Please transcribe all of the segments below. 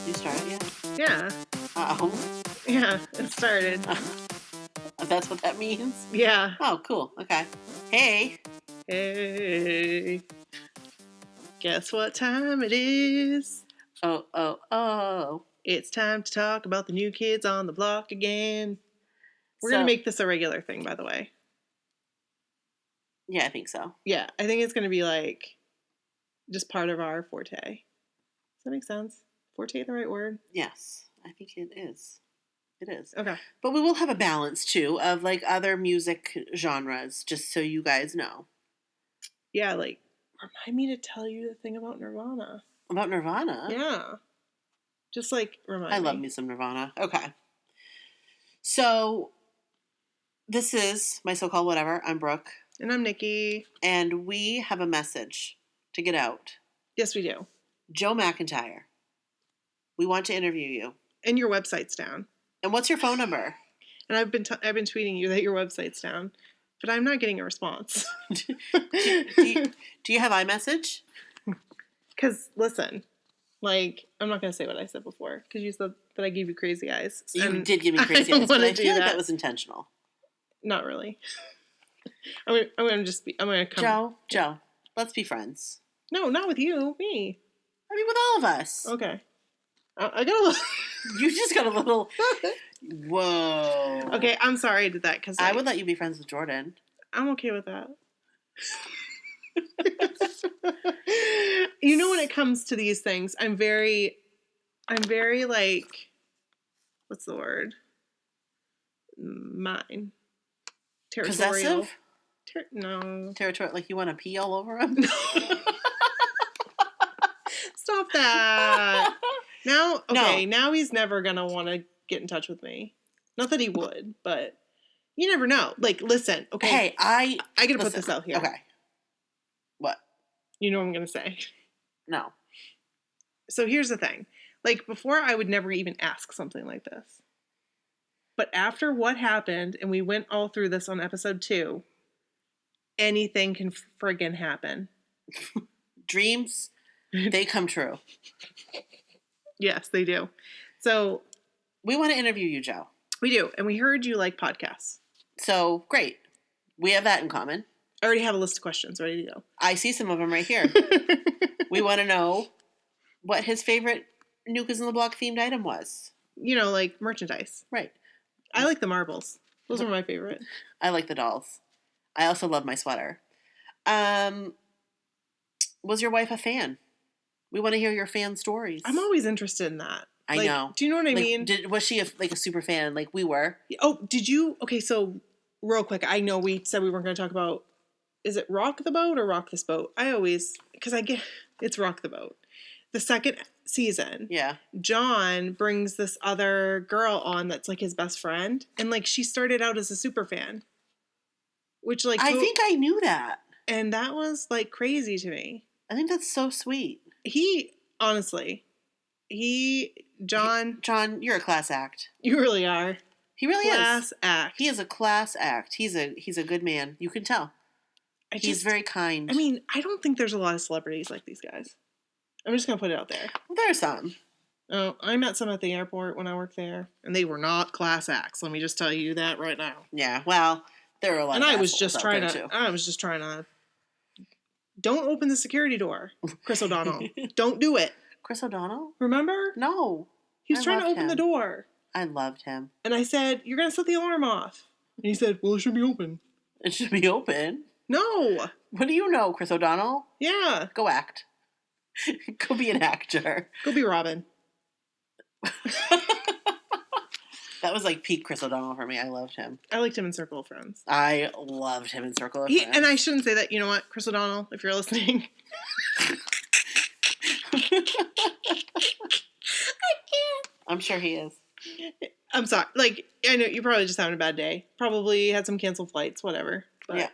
You start yet? Yeah. Oh. Yeah, it started. That's what that means? Yeah. Oh, cool. Okay. Hey. Hey. Guess what time it is? Oh. It's time to talk about the new kids on the block again. We're going to make this a regular thing, by the way. Yeah, I think so. Yeah, I think it's going to be like just part of our forte. Does that make sense? Forte the right word? Yes, I think it is. It is. Okay. But we will have a balance, too, of like other music genres, just so you guys know. Yeah, like, remind me to tell you the thing about Nirvana. About Nirvana? Yeah. Just like, remind me. I love me some Nirvana. Okay. So, this is My So-Called Whatever. I'm Brooke. And I'm Nikki. And we have a message to get out. Yes, we do. Joe McIntyre. We want to interview you. And your website's down. And what's your phone number? And I've been tweeting you that your website's down, but I'm not getting a response. do you have iMessage? Because listen, like, I'm not gonna say what I said before because you said that I gave you crazy eyes. You did give me crazy eyes, but I feel like that was intentional. Not really. I'm gonna come. Joe, let's be friends. No, not with you. Me. I mean, with all of us. Okay. I got a little. You just got a little. Whoa. Okay, I'm sorry I did that because I would let you be friends with Jordan. I'm okay with that. You know, when it comes to these things, I'm very like, what's the word? Mine. Territorial. Possessive? No. Territorial, like you want to pee all over him? Stop that. Now, okay, now he's never going to want to get in touch with me. Not that he would, but you never know. Like, listen, okay. Hey, I got to put this out here. Okay. What? You know what I'm going to say. No. So here's the thing. Like, before I would never even ask something like this. But after what happened, and we went all through this on episode 2, anything can friggin' happen. Dreams, they come true. Yes, they do. So we want to interview you, Joe. We do. And we heard you like podcasts. So, great. We have that in common. I already have a list of questions ready to go. I see some of them right here. We want to know what his favorite New Kids on the Block themed item was. You know, like merchandise. Right. I like the marbles. Those are my favorite. I like the dolls. I also love my sweater. Was your wife a fan? We want to hear your fan stories. I'm always interested in that. I know. Do you know what I mean? Was she a super fan like we were? Oh, did you? Okay, so real quick, I know we said we weren't going to talk about, is it Rock the Boat or Rock This Boat? It's Rock the Boat. The second season, yeah, John brings this other girl on that's like his best friend, and like she started out as a super fan, which like I think I knew that, and that was like crazy to me. I think that's so sweet. John, you're a class act. You really are. He really is. Class act. He is a class act. He's a good man. You can tell. He's very kind. I mean, I don't think there's a lot of celebrities like these guys. I'm just going to put it out there. Well, there are some. Oh, I met some at the airport when I worked there, and they were not class acts. Let me just tell you that right now. Yeah, well, there are a lot of I assholes was just trying to don't open the security door, Chris O'Donnell. Don't do it. Chris O'Donnell? Remember? No. He was trying to open the door. I loved him. And I said, "You're going to set the alarm off." And he said, "Well, it should be open." It should be open? No. What do you know, Chris O'Donnell? Yeah. Go act. Go be an actor. Go be Robin. That was like peak Chris O'Donnell for me. I loved him. I liked him in Circle of Friends. I loved him in Circle of Friends. And I shouldn't say that. You know what, Chris O'Donnell, if you're listening. I can't. I'm sure he is. I'm sorry. Like, I know you're probably just having a bad day. Probably had some canceled flights, whatever. But. Yeah.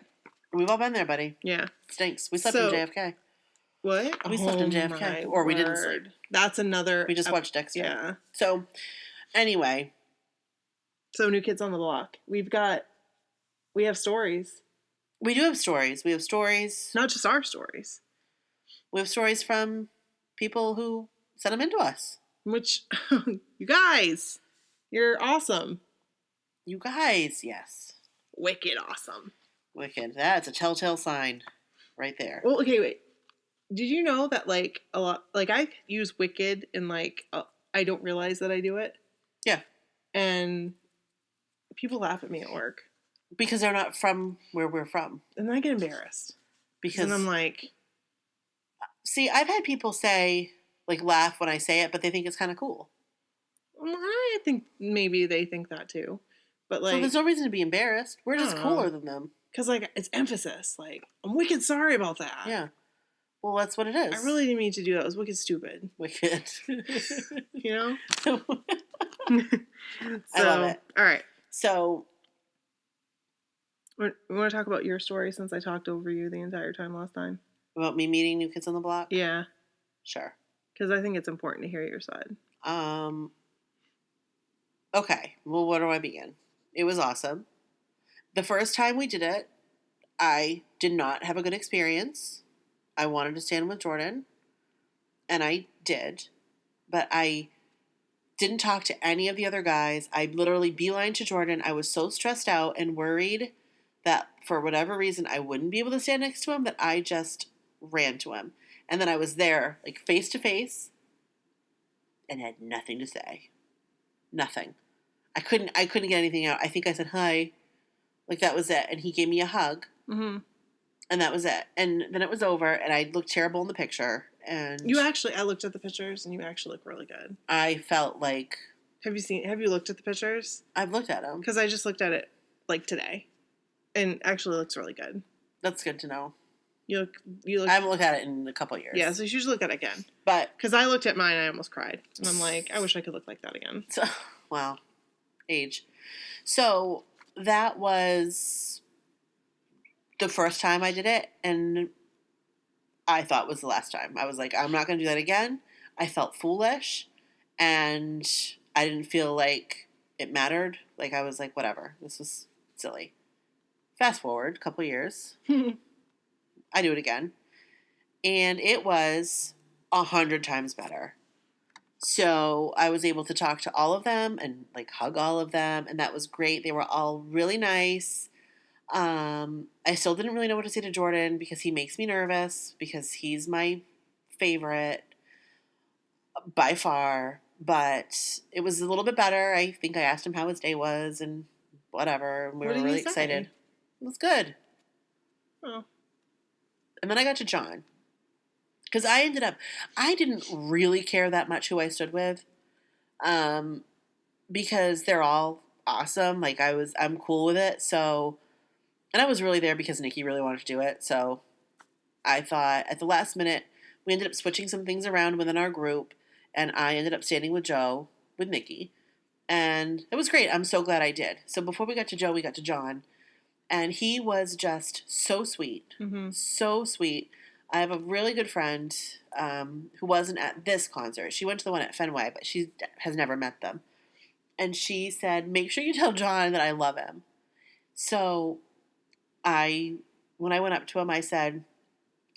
We've all been there, buddy. Yeah. Stinks. We slept in JFK. What? We slept in JFK. Or we didn't sleep. That's another... We just watched Dexter. Yeah. So, anyway. So, New Kids on the Block. We have stories. We do have stories. We have stories. Not just our stories. We have stories from people who sent them into us. Which, you guys, you're awesome. You guys, yes. Wicked awesome. Wicked. That's a telltale sign right there. Well, okay, wait. Did you know that, like, a lot, like, I use wicked and, like, I don't realize that I do it? Yeah. And people laugh at me at work. Because they're not from where we're from. And then I get embarrassed. Because then I'm like... See, I've had people say, like, laugh when I say it, but they think it's kind of cool. Well, I think maybe they think that too. But, like... So there's no reason to be embarrassed. We're just cooler than them. Because, like, it's emphasis. Like, I'm wicked sorry about that. Yeah. Well, that's what it is. I really didn't mean to do that. It was wicked stupid. Wicked. You know? I love it. All right. So... We want to talk about your story since I talked over you the entire time last time? About me meeting New Kids on the Block? Yeah. Sure. Because I think it's important to hear your side. Okay. Well, where do I begin? It was awesome. The first time we did it, I did not have a good experience. I wanted to stand with Jordan, and I did, but I didn't talk to any of the other guys. I literally beelined to Jordan. I was so stressed out and worried that for whatever reason I wouldn't be able to stand next to him that I just ran to him. And then I was there, like, face to face, and had nothing to say. Nothing. I couldn't get anything out. I think I said hi. Like, that was it. And he gave me a hug. Mm-hmm. And that was it. And then it was over, and I looked terrible in the picture. And I looked at the pictures, and you actually look really good. I felt like... Have you looked at the pictures? I've looked at them. Because I just looked at it, like, today. And actually looks really good. That's good to know. You look... I haven't looked at it in a couple of years. Yeah, so you should look at it again. But... Because I looked at mine, and I almost cried. And I'm like, I wish I could look like that again. So, wow. Age. So, that was the first time I did it, and I thought it was the last time. I was like, I'm not going to do that again. I felt foolish, and I didn't feel like it mattered. Like, I was like, whatever. This was silly. Fast forward a couple years. I do it again. And it was 100 times better. So I was able to talk to all of them and, like, hug all of them, and that was great. They were all really nice. I still didn't really know what to say to Jordan because he makes me nervous because he's my favorite by far, but it was a little bit better. I think I asked him how his day was and whatever, and we were really excited. It was good. Oh. And then I got to John. Because I didn't really care that much who I stood with. Because they're all awesome. Like, I'm cool with it. So, and I was really there because Nikki really wanted to do it. So, I thought at the last minute, we ended up switching some things around within our group. And I ended up standing with Joe, with Nikki. And it was great. I'm so glad I did. So, before we got to Joe, we got to John. And he was just so sweet. Mm-hmm. So sweet. I have a really good friend who wasn't at this concert. She went to the one at Fenway, but she has never met them. And she said, make sure you tell John that I love him. So when I went up to him, I said,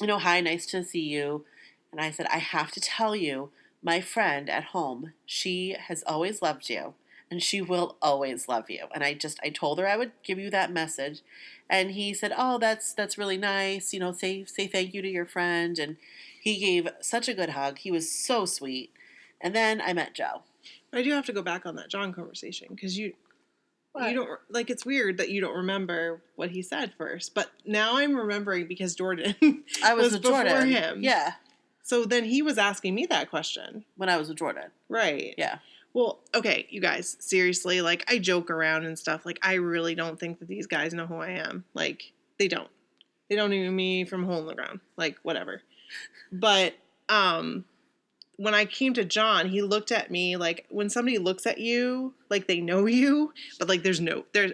hi, nice to see you. And I said, I have to tell you, my friend at home, she has always loved you. And she will always love you. And I told her I would give you that message. And he said, oh, that's really nice. Say thank you to your friend. And he gave such a good hug. He was so sweet. And then I met Joe. I do have to go back on that John conversation because you don't, like, it's weird that you don't remember what he said first. But now I'm remembering because Jordan I was with before Jordan. him. Yeah. So then he was asking me that question. When I was with Jordan. Right. Yeah. Well, okay, you guys, seriously, like, I joke around and stuff. Like, I really don't think that these guys know who I am. Like, they don't. They don't know me from a hole in the ground. Like, whatever. But, when I came to John, he looked at me, like, when somebody looks at you, like, they know you, but, like,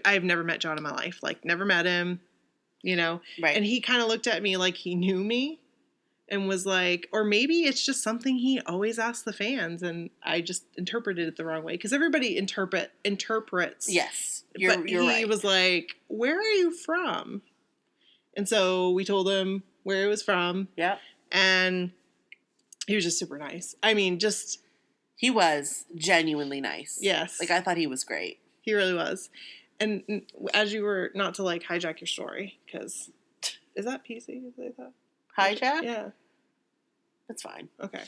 I've never met John in my life. Like, never met him, Right. And he kind of looked at me like he knew me. And was like, or maybe it's just something he always asks the fans, and I just interpreted it the wrong way because everybody interprets. Yes, you're right. He was like, "Where are you from?" And so we told him where he was from. Yeah, and he was just super nice. I mean, just He was genuinely nice. Yes. Like, I thought he was great. He really was. And as you were, not to like hijack your story, because is that PC? Is that Hijack? Yeah. That's fine. Okay.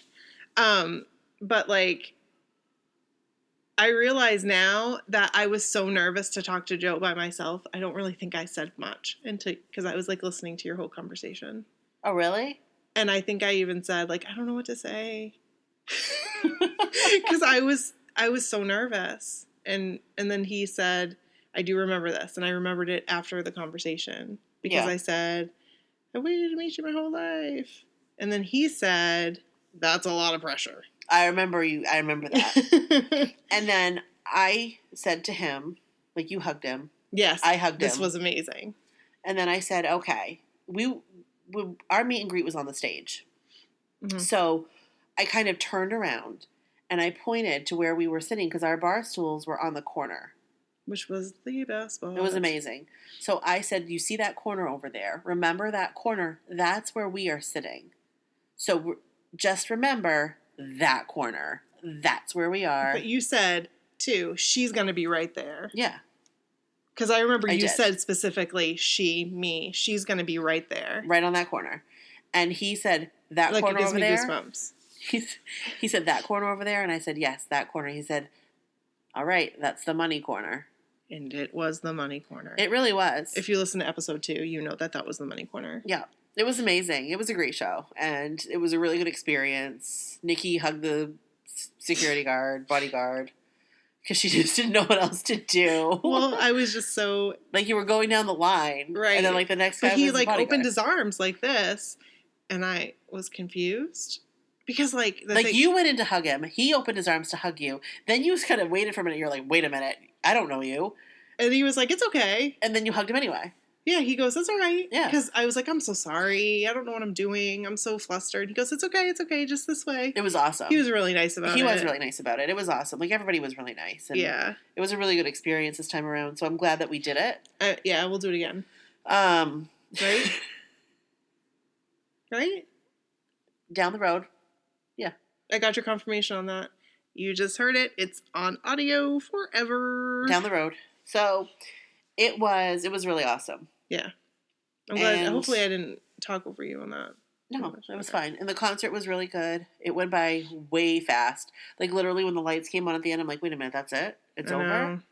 But like, I realize now that I was so nervous to talk to Joe by myself. I don't really think I said much because I was like listening to your whole conversation. Oh, really? And I think I even said like, I don't know what to say. Because I was so nervous. And then he said, I do remember this. And I remembered it after the conversation. Because Yeah. I said, I waited to meet you my whole life. And then he said, that's a lot of pressure. I remember that. And then I said to him, like, you hugged him. Yes. I hugged him. This was amazing. And then I said, okay, our meet and greet was on the stage. Mm-hmm. So I kind of turned around and I pointed to where we were sitting because our bar stools were on the corner. Which was the best spot. It was amazing. So I said, you see that corner over there? Remember that corner? That's where we are sitting. So just remember that corner. That's where we are. But you said, too, she's going to be right there. Yeah. Because I remember you did. said specifically, she, me, she's going to be right there. Right on that corner. And he said, that like corner it gives over me there? Goosebumps. He said, that corner over there? And I said, yes, that corner. He said, all right, that's the money corner. And it was the money corner. It really was. If you listen to episode 2, you know that was the money corner. Yeah. It was amazing. It was a great show. And it was a really good experience. Nikki hugged the security bodyguard, because she just didn't know what else to do. Well, I was just so... Like, you were going down the line. Right. And then, like, the next guy But was he, the like, bodyguard. opened his arms like this, and I was confused. Because, like... you went in to hug him. He opened his arms to hug you. Then you kind of waited for a minute. You're like, wait a minute. I don't know you. And he was like, it's okay. And then you hugged him anyway. Yeah, he goes, that's all right. Yeah. Because I was like, I'm so sorry. I don't know what I'm doing. I'm so flustered. He goes, it's okay, just this way. It was awesome. He was really nice about it. He was really nice about it. It was awesome. Like, everybody was really nice. And yeah. It was a really good experience this time around, so I'm glad that we did it. Yeah, we'll do it again. Right? Right? Down the road. Yeah. I got your confirmation on that. You just heard it. It's on audio forever. Down the road. So, it was really awesome. Yeah. I'm glad. Hopefully I didn't talk over you on that. No, it was fine. And the concert was really good. It went by way fast. Like, literally, when the lights came on at the end, I'm like, wait a minute, that's it? It's over?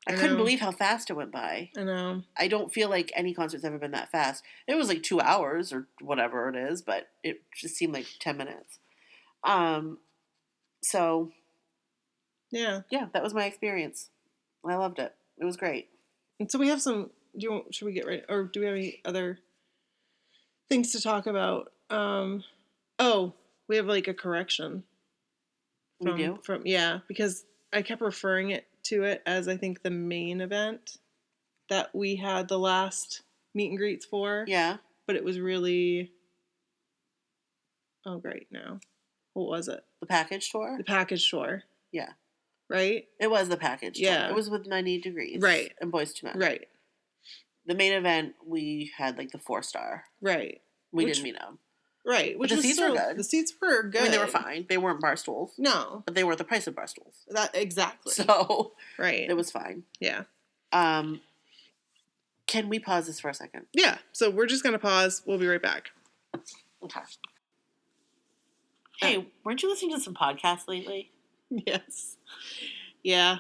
I couldn't believe how fast it went by. I know. I don't feel like any concert's ever been that fast. It was like 2 hours or whatever it is, but it just seemed like 10 minutes. So, yeah, that was my experience. I loved it. It was great. And so we have some... should we get ready? Or do we have any other things to talk about? We have like a correction. We do? Yeah, because I kept referring to it as, I think, the main event that we had the last meet and greets for. Yeah. But it was really... Oh, great, now. What was it? The package tour? The package tour. Yeah. Right? It was the package tour. Yeah. It was with 98 Degrees. Right. And Boys to Men. Right. The main event, we had like the 4-star. Right. We didn't meet them. Right. Which the seats were good. The seats were good. I mean, they were fine. They weren't bar stools. No. But they were the price of bar stools. Exactly. So. Right. It was fine. Yeah. Can we pause this for a second? Yeah. So we're just going to pause. We'll be right back. Okay. Hey, weren't you listening to some podcasts lately? Yes. Yeah.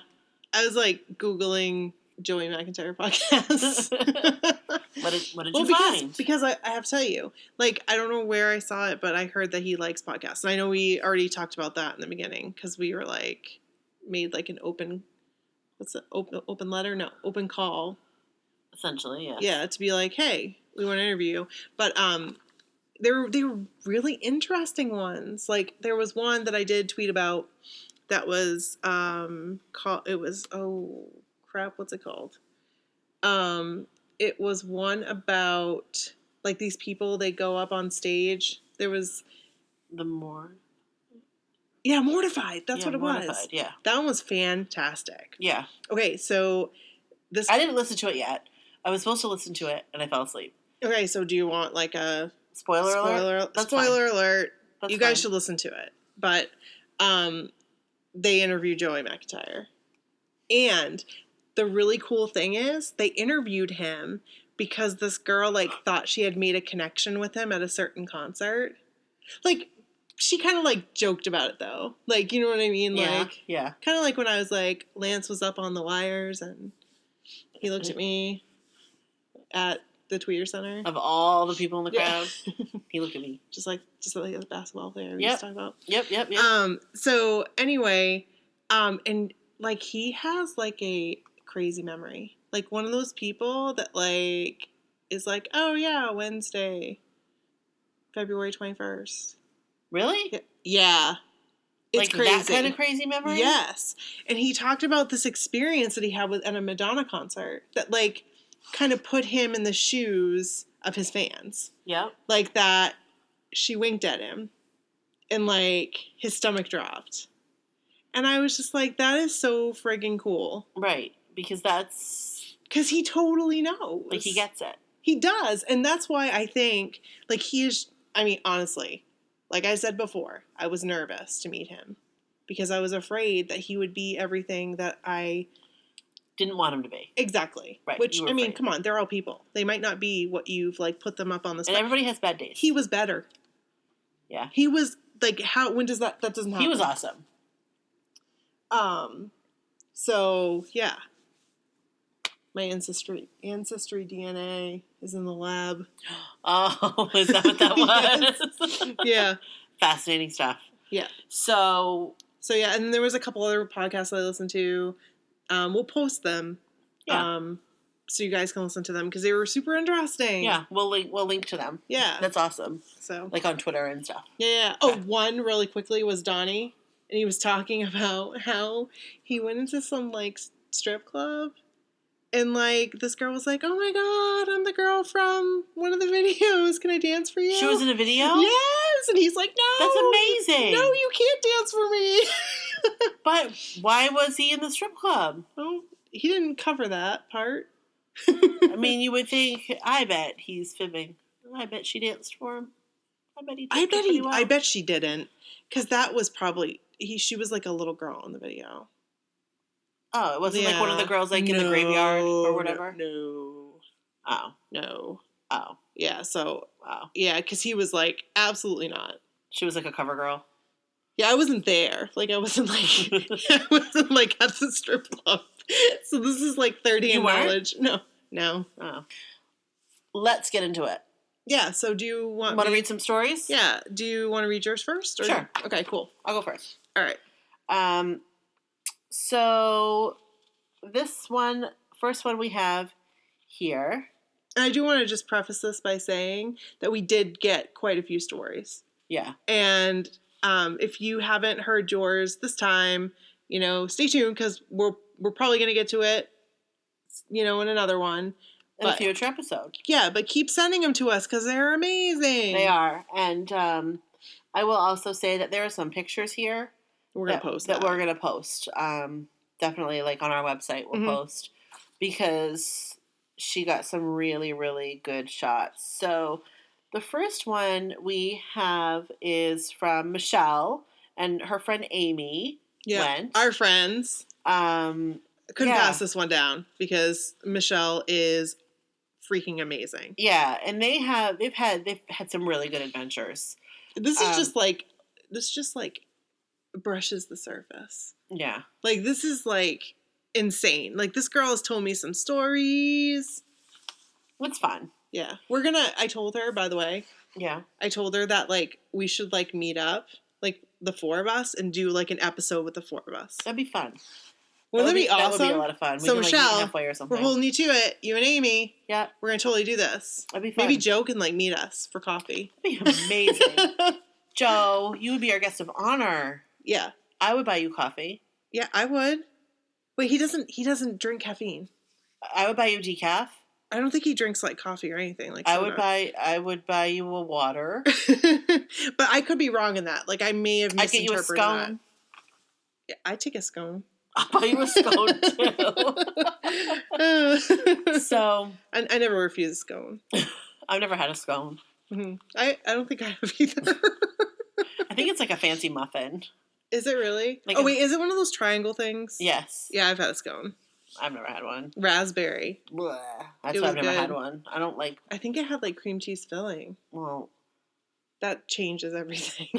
I was like Googling Joey McIntyre podcasts. What did you find? Because I have to tell you, like, I don't know where I saw it, but I heard that he likes podcasts. And I know we already talked about that in the beginning because we were like, made like an open, open letter? No, open call. Essentially, yeah. Yeah, to be like, hey, we want to interview you. But they were really interesting ones. Like, there was one that I did tweet about that was what's it called? It was one about like these people, they go up on stage. There was Mortified. That's what it was. Yeah. That one was fantastic. Yeah. Okay, so I didn't listen to it yet. I was supposed to listen to it and I fell asleep. Okay, so do you want like a spoiler alert? Spoiler alert. That's you guys fine. should listen to it. But they interviewed Joey McIntyre. And the really cool thing is they interviewed him because this girl like thought she had made a connection with him at a certain concert. Like, she kind of like joked about it though. Like, you know what I mean? Yeah, Like, yeah. kind of like when I was like, Lance was up on the wires and he looked at me at the Tweeter Center. Of all the people in the Yeah. crowd, he looked at me. Just like the basketball player we Yep. just talked about. Yep. So anyway, and like he has like a crazy memory. Like one of those people that like is like, oh yeah, Wednesday, February 21st. Really? Yeah. It's like crazy. That kind of crazy memory? Yes. And he talked about this experience that he had at a Madonna concert that like kind of put him in the shoes of his fans. Yep. Like that she winked at him and like his stomach dropped. And I was just like, that is so friggin' cool. Right. Because Because he totally knows. like he gets it. He does. And that's why I think like honestly, like I said before, I was nervous to meet him because I was afraid that he would be everything that I didn't want him to be. Exactly. Right. Which, I mean, come on, they're all people. They might not be what you've like put them up on the spot. And everybody has bad days. He was better. Yeah. He was like when does that doesn't happen. He was awesome. So yeah. My ancestry DNA is in the lab. Oh, is that what that was? Yeah. Fascinating stuff. Yeah. So yeah, and there was a couple other podcasts I listened to. We'll post them. Yeah. So you guys can listen to them because they were super interesting. Yeah, we'll link to them. Yeah. That's awesome. So like on Twitter and stuff. Yeah. Oh, one really quickly was Donnie, and he was talking about how he went into some like strip club. And, like, this girl was like, oh, my God, I'm the girl from one of the videos. Can I dance for you? She was in a video? Yes. And he's like, no. That's amazing. No, you can't dance for me. But why was he in the strip club? Oh, he didn't cover that part. I mean, you would think, I bet he's fibbing. I bet she danced for him. I bet he did pretty well. I bet she didn't. Because that was probably, she was like a little girl in the video. Oh, it wasn't like one of the girls like in the graveyard or whatever? No. Oh. No. Oh. Yeah, so. Wow. Yeah, because he was like, absolutely not. She was like a cover girl? Yeah, I wasn't there. Like, I wasn't like at the strip club. So this is like 30 in knowledge. No. Oh. Let's get into it. Yeah, so do you want to read some stories? Yeah. Do you want to read yours first? Or sure. Okay, cool. I'll go first. All right. So this first one we have here. And I do want to just preface this by saying that we did get quite a few stories. Yeah. And if you haven't heard yours this time, stay tuned because we're probably going to get to it, in another one. In a future episode. Yeah, but keep sending them to us because they're amazing. They are. And I will also say that there are some pictures here. We're going to post that. We're going to post. Definitely, like, on our website, we'll post. Because she got some really, really good shots. So, the first one we have is from Michelle and her friend Amy went. Our friends. Couldn't pass this one down because Michelle is freaking amazing. Yeah, and they've had some really good adventures. This just brushes the surface. Yeah. Like, this is, like, insane. Like, this girl has told me some stories. It's fun. Yeah. I told her, by the way. Yeah. I told her that, like, we should, like, meet up, like, the four of us, and do, like, an episode with the four of us. That'd be fun. Wouldn't that be awesome? That would be a lot of fun. So, we can, Michelle, meet halfway or something. we're holding you to it. You and Amy. Yeah. We're going to totally do this. That'd be fun. Maybe Joe can, like, meet us for coffee. That'd be amazing. Joe, you would be our guest of honor. Yeah. I would buy you coffee. Yeah, I would. Wait, he doesn't drink caffeine. I would buy you decaf. I don't think he drinks like coffee or anything like soda. I would buy you a water. But I could be wrong in that. Like, I may have misinterpreted I'd get you a scone. That. Yeah, I'd take a scone. I'll buy you a scone too. So I never refuse a scone. I've never had a scone. Mm-hmm. I don't think I have either. I think it's like a fancy muffin. Is it really? Like Oh, wait, is it one of those triangle things? Yes. Yeah, I've had a scone. I've never had one. Raspberry. Blech. That's It why was I've never had good. one. I don't like, I think it had like cream cheese filling. well, That changes everything.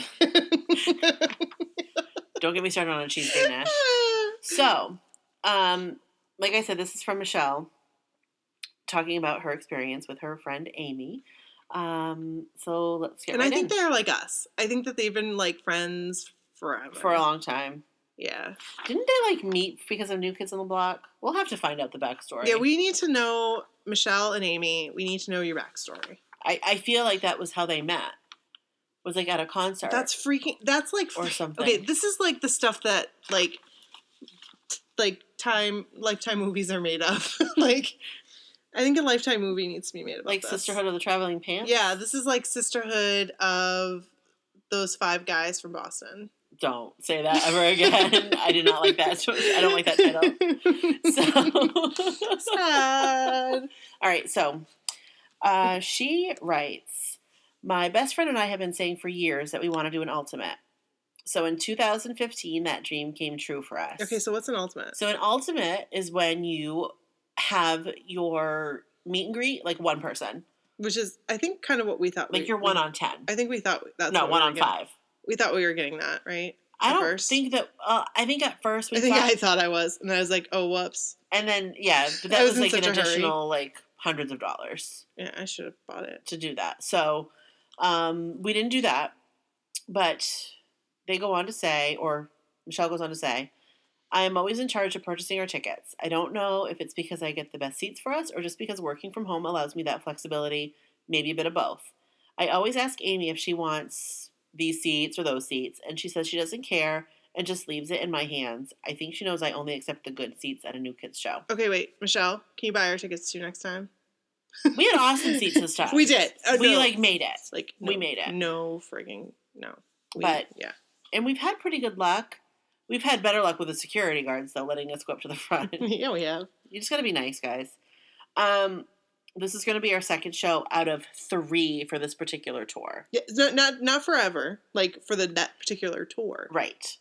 don't get me started on a cheese ganache. So, like I said, this is from Michelle talking about her experience with her friend Amy. So let's get And right I think in. they're like us. I think that they've been like friends forever. For a long time. Yeah. Didn't they like meet because of New Kids on the Block? We'll have to find out the backstory. Yeah, we need to know, Michelle and Amy, we need to know your backstory. I feel like that was how they met. Was like at a concert. That's like or something. Okay, this is like the stuff that like Lifetime movies are made of. Like, I think a Lifetime movie needs to be made about like this. Sisterhood of the Traveling Pants? Yeah, this is like Sisterhood of those 5 guys from Boston. Don't say that ever again. I did not like that. I don't like that title. So Sad. All right, so she writes, my best friend and I have been saying for years that we want to do an ultimate. So in 2015, that dream came true for us. Okay, so what's an ultimate? So an ultimate is when you have your meet and greet, like one person. Which is, I think, kind of what we thought. Like you're 1 on 10. I think we thought that's no, what 1 we on 5. We thought we were getting that, right? I don't think that. I think at first we. I thought I was, and I was like, "Oh, whoops!" And then but that was like an additional like hundreds of dollars. Yeah, I should have bought it to do that. So, we didn't do that, but they go on to say, or Michelle goes on to say, I am always in charge of purchasing our tickets. I don't know if it's because I get the best seats for us, or just because working from home allows me that flexibility. Maybe a bit of both. I always ask Amy if she wants these seats or those seats, and she says she doesn't care and just leaves it in my hands. I think she knows I only accept the good seats at a New Kids show. Okay, wait, Michelle, can you buy our tickets too next time? We had awesome seats this time. We did. We like made it. Like we made it. No frigging no. Yeah, and we've had pretty good luck. We've had better luck with the security guards though, letting us go up to the front. Yeah, we have. You just got to be nice, guys. This is going to be our second show out of 3 for this particular tour. Yeah, not forever. Like for that particular tour, right?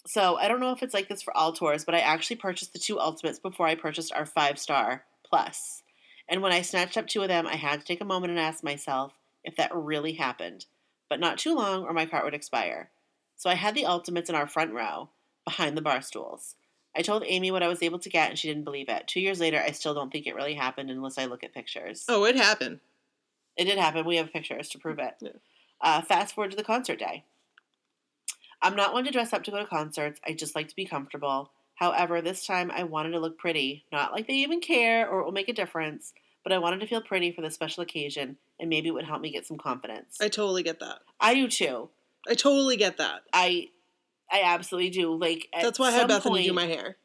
So I don't know if it's like this for all tours, but I actually purchased the 2 ultimates before I purchased our 5-star plus. And when I snatched up 2 of them, I had to take a moment and ask myself if that really happened. But not too long, or my cart would expire. So I had the ultimates in our front row, behind the bar stools. I told Amy what I was able to get, and she didn't believe it. 2 years later, I still don't think it really happened unless I look at pictures. Oh, it happened. It did happen. We have pictures to prove it. Yeah. Fast forward to the concert day. I'm not one to dress up to go to concerts. I just like to be comfortable. However, this time I wanted to look pretty. Not like they even care or it will make a difference, but I wanted to feel pretty for this special occasion, and maybe it would help me get some confidence. I totally get that. I do too. I totally get that. I absolutely do. Like that's why I had Bethany do my hair.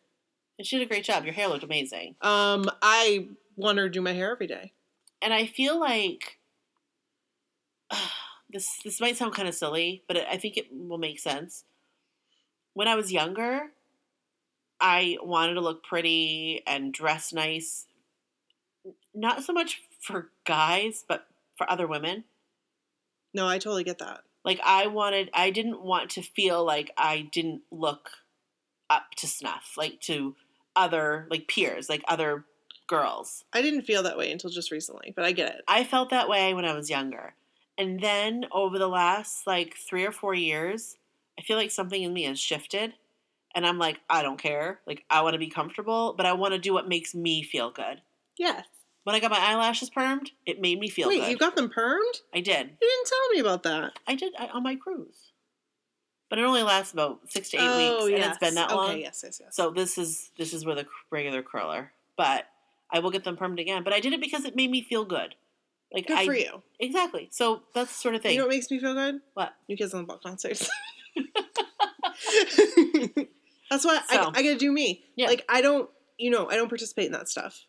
And she did a great job. Your hair looked amazing. I want her to do my hair every day. And I feel like this might sound kind of silly, but I think it will make sense. When I was younger, I wanted to look pretty and dress nice. Not so much for guys, but for other women. No, I totally get that. Like I didn't want to feel like I didn't look up to snuff, like to other, like peers, like other girls. I didn't feel that way until just recently, but I get it. I felt that way when I was younger. And then over the last like 3 or 4 years, I feel like something in me has shifted. And I'm like, I don't care. Like, I want to be comfortable, but I want to do what makes me feel good. Yes. When I got my eyelashes permed, it made me feel good. Wait, you got them permed? I did. You didn't tell me about that. I did on my cruise. But it only lasts about 6 to 8 weeks, yes. and it's been that long. Okay, yes. So this is with a regular curler. But I will get them permed again. But I did it because it made me feel good. Like good for you. Exactly. So that's the sort of thing. You know what makes me feel good? What? New Kids on the Block concerts. That's why I gotta do me. Yeah. Like, I don't participate in that stuff.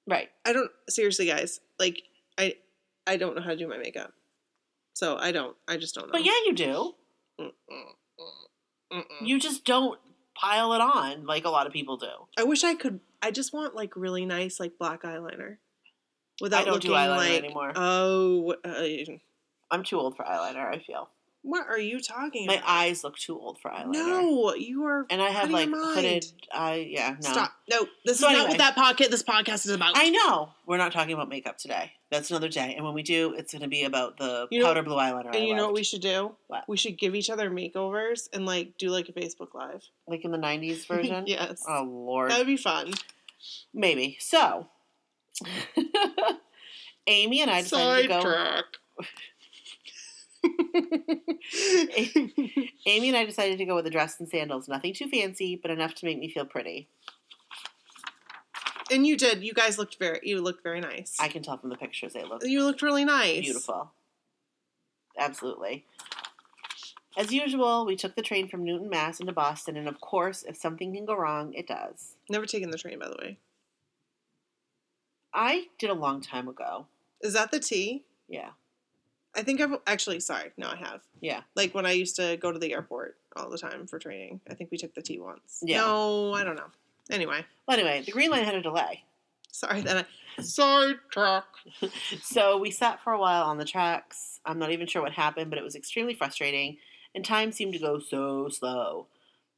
Right. I don't, seriously, guys. Like, I don't know how to do my makeup. So I just don't know. But yeah, you do. You just don't pile it on like a lot of people do. I wish I could. I just want like really nice like black eyeliner. Without I don't looking do eyeliner like, anymore. Oh. I'm too old for eyeliner, I feel. What are you talking My about? eyes look too old for eyeliner. No, you are. And I have out of like your mind. hooded no. Stop. No, this So is not anyway. what this podcast is about. I know. We're not talking about makeup today. That's another day. And when we do, it's going to be about the powder blue eyeliner. And you know what we should do? What? We should give each other makeovers and like do like a Facebook Live. Like in the 90s version? Yes. Oh, Lord. That would be fun. Maybe. So, Amy and I decided to go. Amy and I decided to go with a dress and sandals. Nothing too fancy, but enough to make me feel pretty. And you did. You guys looked very nice. I can tell from the pictures you looked really nice. Beautiful. Absolutely. As usual, we took the train from Newton, Mass. into Boston, and of course, if something can go wrong, it does. Never taken the train, by the way. I did a long time ago. Is that the T? Yeah. I think I've actually, sorry, no, I have. Yeah. Like when I used to go to the airport all the time for training. I think we took the T once. Yeah. No, I don't know. Anyway. Well, anyway, the Green Line had a delay. Sorry that sidetrack. So we sat for a while on the tracks. I'm not even sure what happened, but it was extremely frustrating, and time seemed to go so slow.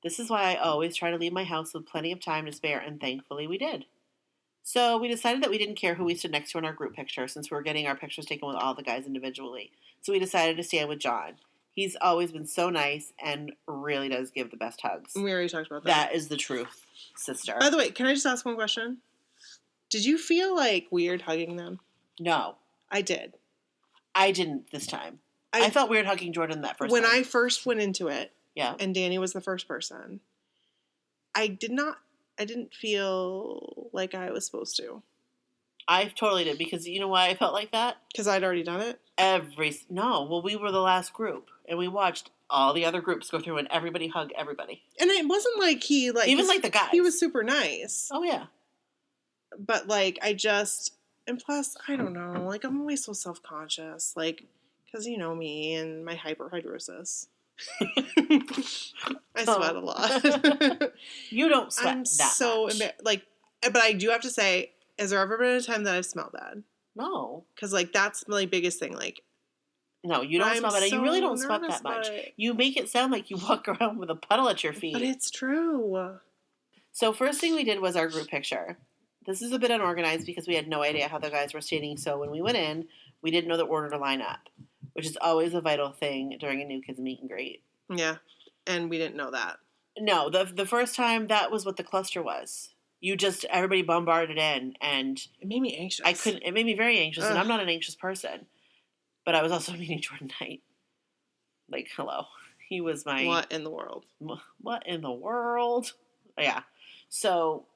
This is why I always try to leave my house with plenty of time to spare, and thankfully we did. So we decided that we didn't care who we stood next to in our group picture, since we were getting our pictures taken with all the guys individually. So we decided to stand with John. He's always been so nice and really does give the best hugs. We already talked about that. That is the truth, sister. By the way, can I just ask one question? Did you feel like weird hugging them? No. I did. I didn't this time. I felt weird hugging Jordan that first time. When I first went into it, yeah, and Danny was the first person, I didn't feel like I was supposed to. I totally did, because you know why I felt like that? Because I'd already done it? We were the last group, and we watched all the other groups go through, and everybody hugged everybody. And it wasn't like he, like... Even like the guys. He was super nice. Oh, yeah. But, like, I just... And plus, I don't know, like, I'm always so self-conscious, like, because you know me and my hyperhidrosis. I sweat a lot. You don't sweat I'm that so much. like, but I do have to say, has there ever been a time that I've smelled bad? No. Because, like, that's my biggest thing. Like, no, you don't smell bad. So you really don't sweat that much. It. You make it sound like you walk around with a puddle at your feet. But it's true. So first thing we did was our group picture. This is a bit unorganized because we had no idea how the guys were standing. So when we went in, we didn't know the order to line up, which is always a vital thing during a new kids meet and greet. Yeah, and we didn't know that. No, the first time that was what the cluster was. Everybody bombarded in, and it made me anxious. It made me very anxious, and I'm not an anxious person. But I was also meeting Jordan Knight. Like, hello. He was my... What in the world? What in the world? Yeah. So...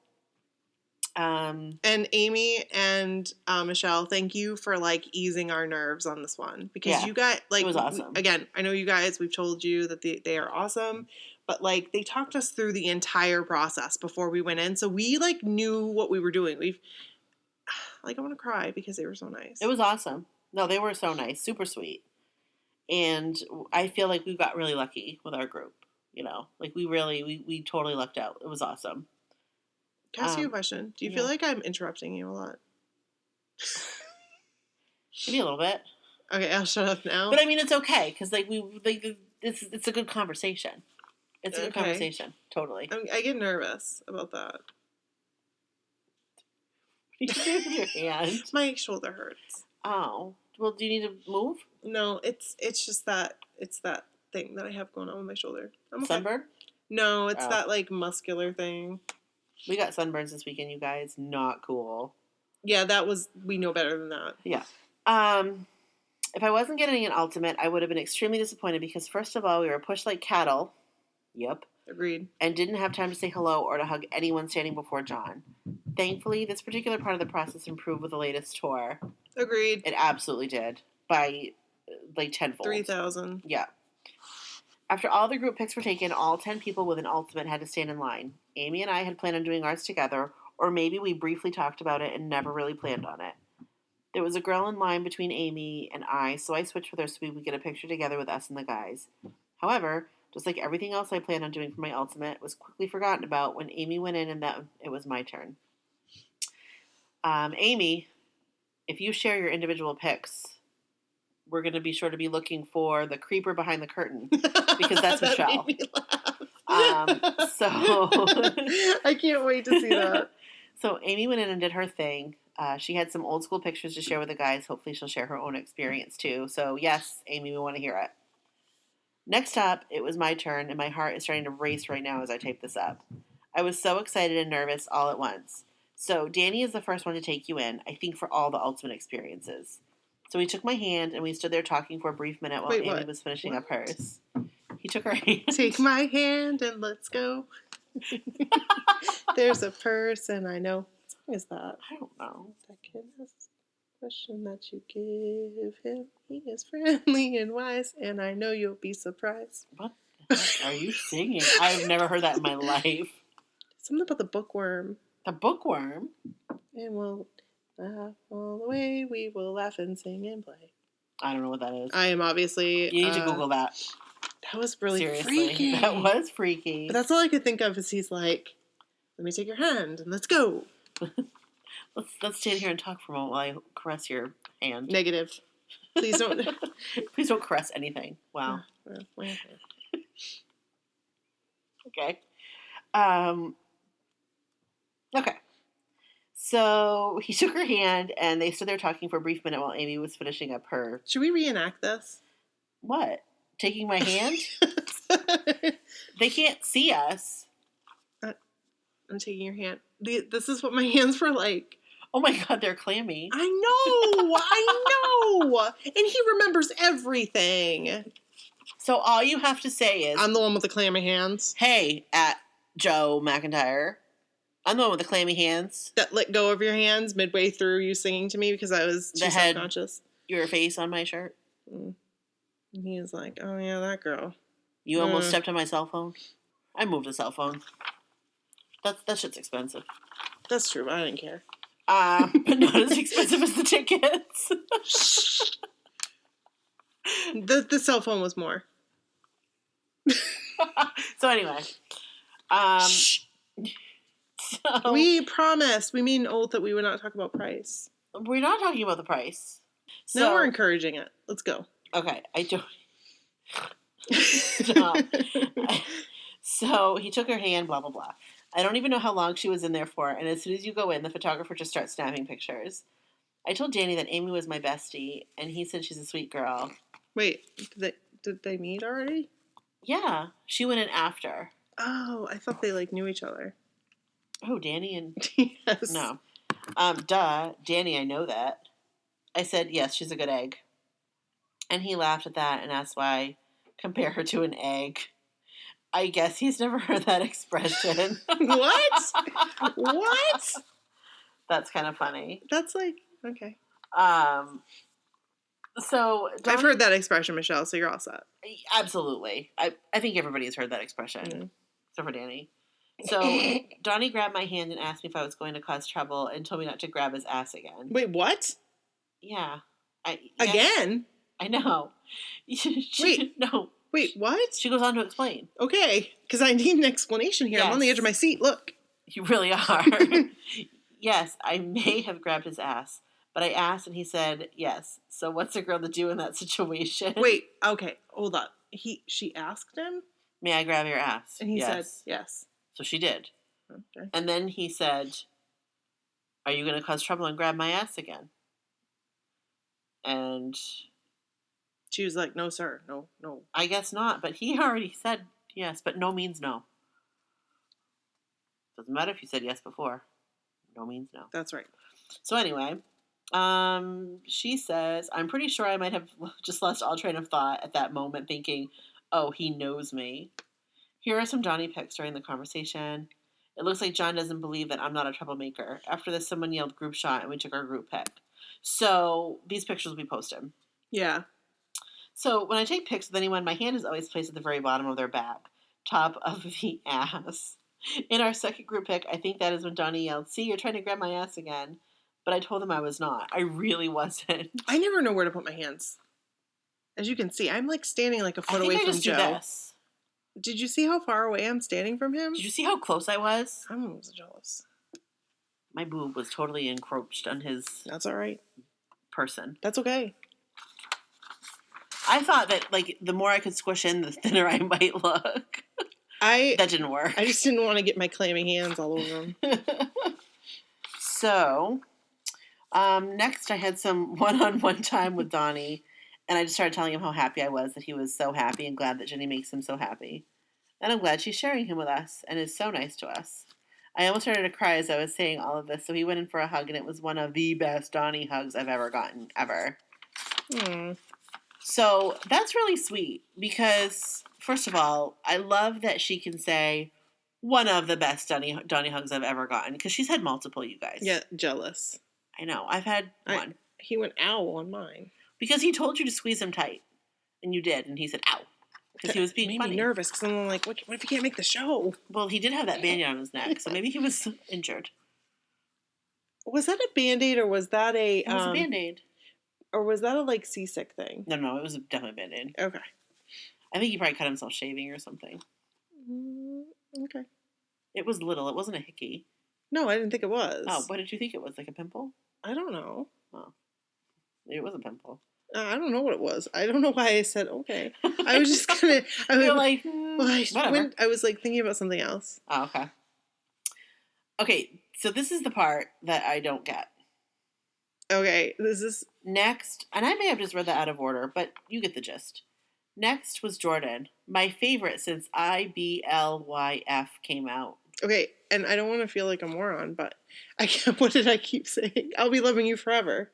and Amy and Michelle, thank you for, like, easing our nerves on this one. Because you got, like... It was awesome. Again, I know you guys, we've told you that they are awesome. But, like, they talked us through the entire process before we went in. So we, like, knew what we were doing. I want to cry because they were so nice. It was awesome. No, they were so nice. Super sweet. And I feel like we got really lucky with our group. You know? Like, we totally lucked out. It was awesome. Can I ask you a question? Do you feel like I'm interrupting you a lot? Maybe a little bit. Okay, I'll shut up now. But I mean, it's okay because it's a good conversation. It's a good conversation. Totally. I get nervous about that. What are you doing with your hand? My shoulder hurts. Oh. Well, do you need to move? No, it's just that thing that I have going on with my shoulder. I'm okay. Sunburn? No, it's that, like, muscular thing. We got sunburns this weekend, you guys. Not cool. Yeah, we know better than that. Yeah. If I wasn't getting an ultimate, I would have been extremely disappointed because, first of all, we were pushed like cattle. Yep. Agreed. And didn't have time to say hello or to hug anyone standing before John. Thankfully, this particular part of the process improved with the latest tour. Agreed. It absolutely did. By, like, tenfold. 3,000. Yeah. After all the group pics were taken, all 10 people with an ultimate had to stand in line. Amy and I had planned on doing ours together, or maybe we briefly talked about it and never really planned on it. There was a girl in line between Amy and I, so I switched with her so we would get a picture together with us and the guys. However, just like everything else I planned on doing for my ultimate, it was quickly forgotten about when Amy went in and that it was my turn. Amy, if you share your individual pics, we're going to be sure to be looking for the creeper behind the curtain because that's That Michelle. made me laugh. So I can't wait to see that. So Amy went in and did her thing. She had some old school pictures to share with the guys. Hopefully she'll share her own experience too. So yes, Amy, we want to hear it. Next up, it was my turn, and my heart is starting to race right now as I tape this up. I was so excited and nervous all at once. So Danny is the first one to take you in, I think, for all the ultimate experiences. So he took my hand, and we stood there talking for a brief minute while Wait, Amy what? was finishing What? up hers. He took her hand. Take my hand and let's go. There's a person I know. What song is that? I don't know. That kid has a question that you give him. He is friendly and wise, and I know you'll be surprised. What the heck are you singing? I've never heard that in my life. Something about the bookworm. The bookworm? And we'll laugh all the way. We will laugh and sing and play. I don't know what that is. I am obviously. You need to Google that. That was really Seriously. freaky. That was freaky. But that's all I could think of is he's like, let me take your hand and let's go. Let's stand here and talk for a moment while I caress your hand. Negative. Please don't. Please don't caress anything. Wow. Okay. Okay. So he took her hand and they stood there talking for a brief minute while Amy was finishing up her. Should we reenact this? What? Taking my hand? They can't see us. I'm taking your hand. This is what my hands were like. Oh my God, they're clammy. I know. And he remembers everything. So all you have to say is, I'm the one with the clammy hands. hey, at Joe McIntyre. I'm the one with the clammy hands. That let go of your hands midway through you singing to me because I was too self-conscious. Your face on my shirt. And he was like, oh yeah, that girl. You almost stepped on my cell phone. I moved a cell phone. That shit's expensive. That's true, but I didn't care. But not as expensive as the tickets. The cell phone was more. So anyway. So We promised. We made an oath that we would not talk about price. we're not talking about the price. So, Now we're encouraging it. Let's go. Okay, I don't. Stop. So he took her hand, blah, blah, blah. I don't even know how long she was in there for, and as soon as you go in, the photographer just starts snapping pictures. I told Danny that Amy was my bestie, and he said she's a sweet girl. Wait, did they meet already? Yeah, she went in after. Oh, I thought they knew each other. Oh, Danny and... Yes. No. Duh, Danny, I know that. I said, yes, she's a good egg. And he laughed at that and asked why I compare her to an egg. I guess he's never heard that expression. What? What? That's kind of funny. That's okay. So I've heard that expression, Michelle, so you're all set. Absolutely. I think everybody has heard that expression. Except for Danny. So Donnie grabbed my hand and asked me if I was going to cause trouble and told me not to grab his ass again. Wait, what? Yeah. Again? I know. Wait. No. Wait, what? She goes on to explain. Okay, because I need an explanation here. Yes. I'm on the edge of my seat. Look. You really are. Yes, I may have grabbed his ass, but I asked and he said yes. So what's a girl to do in that situation? Wait, okay, hold on. She asked him? May I grab your ass? And he said yes. So she did. Okay. And then he said, are you going to cause trouble and grab my ass again? And she was like, no, sir. No. I guess not. But he already said yes, but no means no. Doesn't matter if you said yes before. No means no. That's right. So anyway, she says, I'm pretty sure I might have just lost all train of thought at that moment thinking, oh, he knows me. Here are some Johnny pics during the conversation. It looks like John doesn't believe that I'm not a troublemaker. After this, someone yelled group shot and we took our group pic. So these pictures will be posted. Yeah. So when I take pics with anyone, my hand is always placed at the very bottom of their back, top of the ass. In our second group pic, I think that is when Donnie yelled, see, you're trying to grab my ass again. But I told him I was not. I really wasn't. I never know where to put my hands. As you can see, I'm standing a foot away from Joe. Do this. Did you see how far away I'm standing from him? Did you see how close I was? I was jealous. My boob was totally encroached on his That's all right. person. That's okay. I thought that, like, the more I could squish in, the thinner I might look. That didn't work. I just didn't want to get my clammy hands all over them. So, next I had some one-on-one time with Donnie, and I just started telling him how happy I was that he was so happy and glad that Jenny makes him so happy. And I'm glad she's sharing him with us and is so nice to us. I almost started to cry as I was saying all of this, so he went in for a hug, and it was one of the best Donnie hugs I've ever gotten, ever. So that's really sweet because, first of all, I love that she can say one of the best Donnie hugs I've ever gotten because she's had multiple, you guys. Yeah, jealous. I know. I've had one. He went ow on mine. Because he told you to squeeze him tight, and you did, and he said ow. Because he was being funny. Made me nervous because I'm like, what if he can't make the show? Well, he did have that Band-Aid on his neck, so maybe he was injured. Was that a Band-Aid or was that a... It was a Band-Aid. Or was that a, like, seasick thing? No, it was definitely a Band-Aid. Okay. I think he probably cut himself shaving or something. Okay. It was little. It wasn't a hickey. No, I didn't think it was. Oh, what did you think it was? Like a pimple? I don't know. Oh. Maybe it was a pimple. I don't know what it was. I don't know why I said okay. I was just gonna. You're like, whatever. I was like thinking about something else. Oh, okay. Okay, so this is the part that I don't get. Okay, this is next, and I may have just read that out of order, but you get the gist. Next was Jordan, my favorite since IBLYF came out. Okay, and I don't want to feel like a moron, but what did I keep saying? I'll be loving you forever.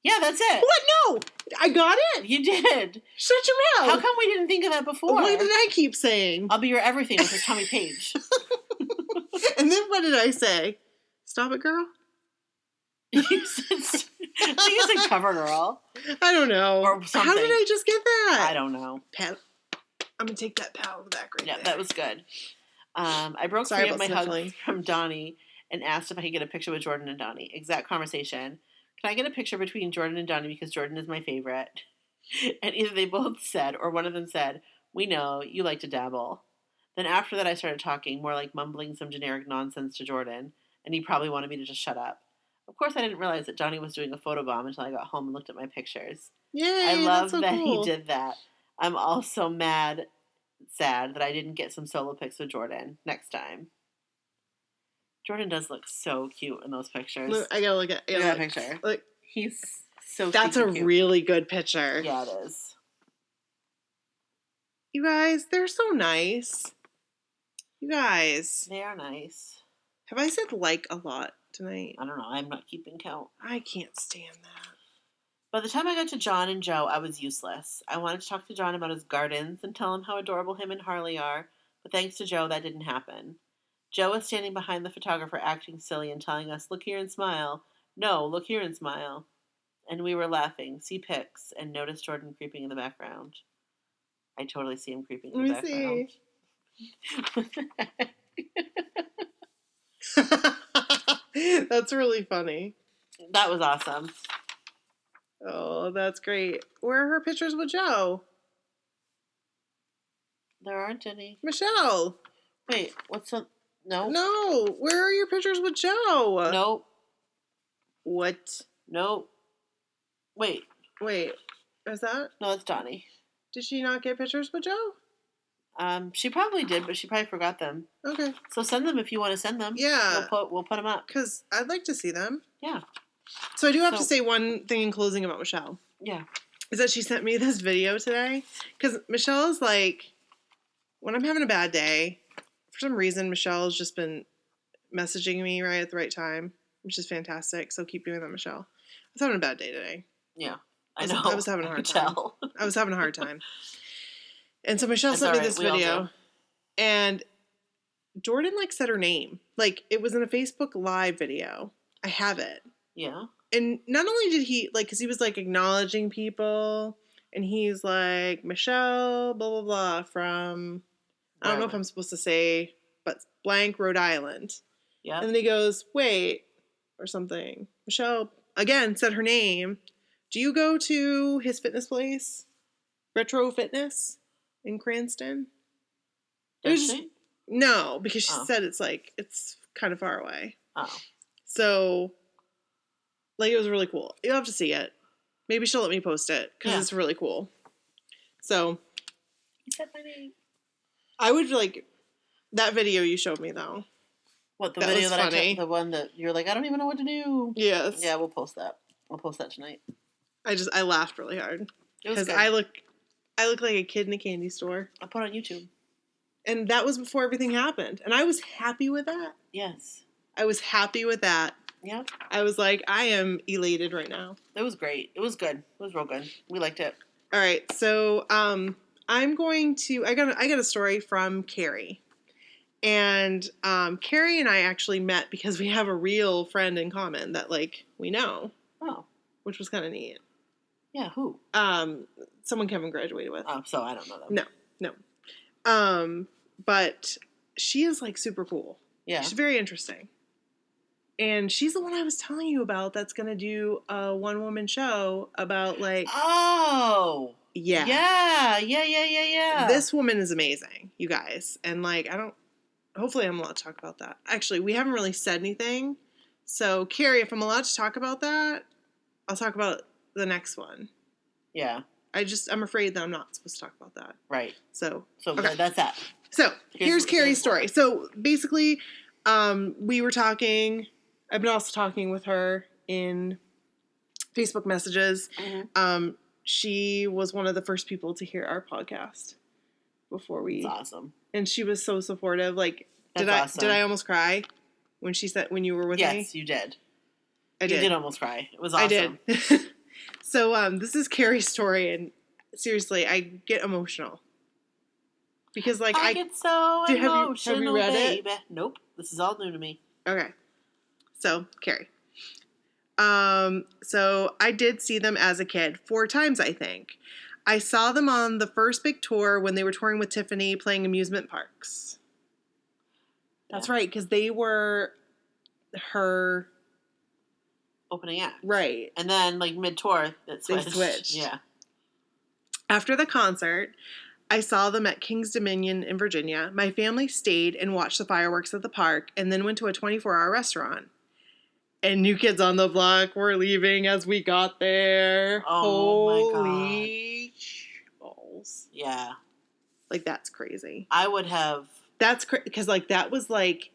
Yeah, that's it. What? No! I got it? You did. Shut your mouth. How come we didn't think of that before? What did I keep saying? I'll be your everything with Tommy Page. And then what did I say? Stop it, girl? I think you said cover girl. I don't know. Or something. How did I just get that? I don't know. Pat. I'm going to take that pat on the back right there. Yeah, that was good. I broke free of my hug from Donnie and asked if I could get a picture with Jordan and Donnie. Exact conversation. Can I get a picture between Jordan and Donnie because Jordan is my favorite? And either they both said, or one of them said, we know, you like to dabble. Then after that I started talking, more like mumbling some generic nonsense to Jordan, and he probably wanted me to just shut up. Of course I didn't realize that Donnie was doing a photobomb until I got home and looked at my pictures. Yay, I love so that cool. he did that. I'm also sad that I didn't get some solo pics with Jordan next time. Jordan does look so cute in those pictures. Look, I gotta look at that picture. Look, he's so. That's a cute. really good picture. Yeah, it is. You guys, they're so nice. You guys, they are nice. Have I said like a lot tonight? I don't know. I'm not keeping count. I can't stand that. By the time I got to John and Joe, I was useless. I wanted to talk to John about his gardens and tell him how adorable him and Harley are, but thanks to Joe, that didn't happen. Joe was standing behind the photographer acting silly and telling us, look here and smile. No, look here and smile. And we were laughing, see pics, and noticed Jordan creeping in the background. I totally see him creeping in the background. That's really funny. That was awesome. Oh, that's great. Where are her pictures with Joe? There aren't any. Michelle! Wait, what's up? No. No, where are your pictures with Joe? Nope. What? Nope. Wait, is that? No, it's Donnie. Did she not get pictures with Joe? She probably did, but she probably forgot them. Okay. So send them if you want to send them. Yeah. We'll put them up. Because I'd like to see them. Yeah. So I do have to say one thing in closing about Michelle. Yeah. Is that she sent me this video today. Because Michelle is like, when I'm having a bad day, for some reason, Michelle has just been messaging me right at the right time, which is fantastic. So keep doing that, Michelle. I was having a bad day today. Yeah. I know. I was having a hard time. I was having a hard time. And so Michelle sent me this video. And Jordan, like, said her name. Like, it was in a Facebook Live video. I have it. Yeah. And not only did he, like, because he was, like, acknowledging people. And he's like, Michelle, blah, blah, blah, from, I don't know if I'm supposed to say, but blank, Rhode Island. Yeah. And then he goes, wait, or something. Michelle, again, said her name. Do you go to his fitness place? Retro Fitness in Cranston? Does she? No, because she said it's kind of far away. Oh. So, like, it was really cool. You'll have to see it. Maybe she'll let me post it because Yeah. it's really cool. So You said my name. I would like that video you showed me though. What, the That video was that I funny. took? The one that you're like, I don't even know what to do. Yes. Yeah, we'll post that. We'll post that tonight. I laughed really hard It was because good. I look like a kid in a candy store, I put it on YouTube. and that was before everything happened, and I was happy with that. Yes. I was happy with that. Yep. I was like, I am elated right now. It was great. It was good. It was real good. We liked it. All right, so I'm going to. I got a story from Kerrie, and Kerrie and I actually met because we have a real friend in common that like we know, Oh. which was kind of neat. Yeah, who? Someone Kevin graduated with. Oh, so I don't know them. No. But she is like super cool. Yeah. She's very interesting. And she's the one I was telling you about that's going to do a one-woman show about like... Oh! Yeah. Yeah. This woman is amazing, you guys. And like, hopefully I'm allowed to talk about that. Actually, we haven't really said anything. So, Kerrie, if I'm allowed to talk about that, I'll talk about the next one. Yeah. I'm afraid that I'm not supposed to talk about that. Right. So okay. That's that. So, here's Kerrie's story. So, basically, we were talking. I've been also talking with her in Facebook messages. Mm-hmm. She was one of the first people to hear our podcast before we... That's awesome. And she was so supportive. Like, That's did I almost cry when you were with me? Yes, you did. I did. You did almost cry. It was awesome. I did. So, this is Kerrie's story, and seriously, I get emotional. Because, like, I get so emotional, have you read baby. it? Nope. This is all new to me. Okay. So, Kerrie. So I did see them as a kid 4 times, I think. I saw them on the first big tour when they were touring with Tiffany, playing amusement parks. That's right, because they were her... opening act. Right. And then, like, mid-tour, they switched. Yeah. After the concert, I saw them at King's Dominion in Virginia. My family stayed and watched the fireworks at the park and then went to a 24-hour restaurant. And New Kids on the Block were leaving as we got there. Oh, Holy balls. Yeah. Like, that's crazy. I would have... That's crazy, because, like, that was, like,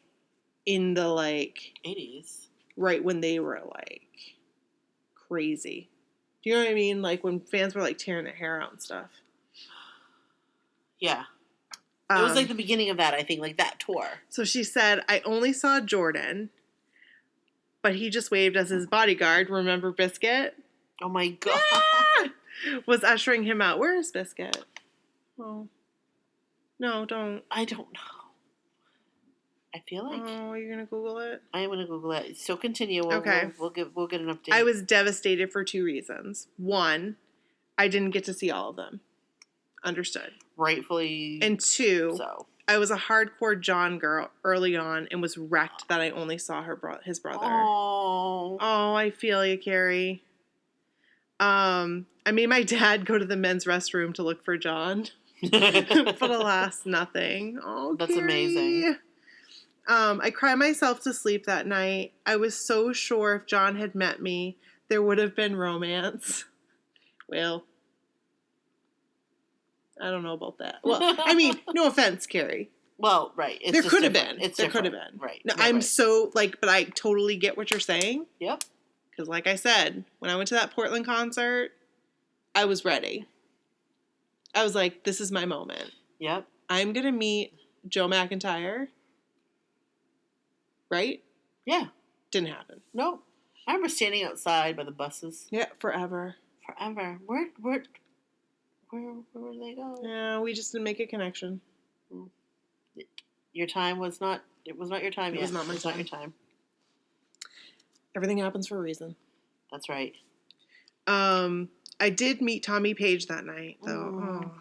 in the, like... 80s. Right when they were, like, crazy. Do you know what I mean? Like, when fans were, like, tearing their hair out and stuff. Yeah. It was, like, the beginning of that, I think, like, that tour. So she said, I only saw Jordan, but he just waved as his bodyguard. Remember Biscuit? Oh, my God. Was ushering him out. Where is Biscuit? Oh. No, don't. I don't know. I feel like... Oh, you're going to Google it? I am going to Google it. So continue. Okay. We'll get an update. I was devastated for 2 reasons. 1, I didn't get to see all of them. Understood. Rightfully And 2, so. I was a hardcore John girl early on and was wrecked that I only saw his brother. Oh. Oh, I feel you, Kerrie. I made my dad go to the men's restroom to look for John. But alas, nothing. Oh, That's Kerrie. amazing. I cried myself to sleep that night. I was so sure if John had met me, there would have been romance. Well, I don't know about that. Well, I mean, no offense, Kerrie. Well, right. It's there just could have different. been. It's there different. could have been. Right. No, Yeah, I'm right. so, like, but I totally get what you're saying. Yep. Because, like I said, when I went to that Portland concert, I was ready. I was like, this is my moment. Yep. I'm going to meet Joe McIntyre. Right? Yeah. Didn't happen. Nope. I remember standing outside by the buses. Yeah, forever. Forever. Where would they go? Yeah, we just didn't make a connection. Your time was not... It was not your time yet. It was not my Not your time. Everything happens for a reason. That's right. I did meet Tommy Page that night, though. Oh.